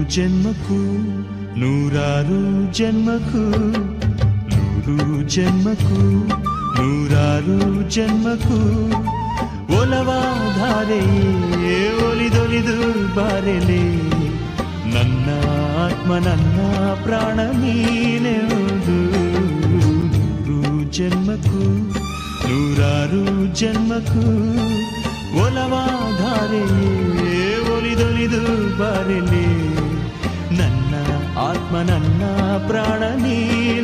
ಜನ್ಮಕ್ಕೂ ನೂರಾರು ಜನ್ಮಕ್ಕೂ, ನೂರು ಜನ್ಮಕ್ಕೂ ನೂರಾರು ಜನ್ಮಕ್ಕೂ ಒಲವಾಧಾರೆಯೇ ಒಲಿದೊಲಿದು ಬಾರೆಲೆ. ನನ್ನ ಆತ್ಮ ನನ್ನ ಪ್ರಾಣ ನೀನೆಂದು. ನೂರು ಜನ್ಮಕ್ಕೂ ನೂರಾರು ಜನ್ಮಕ್ಕೂ ಒಲವಾಧಾರೆಯೇ ಒಲಿದೊಲಿದು ಬಾರೆಲೆ. ನನ್ನ ಆತ್ಮ ನನ್ನ ಪ್ರಾಣ ನೀನೆ.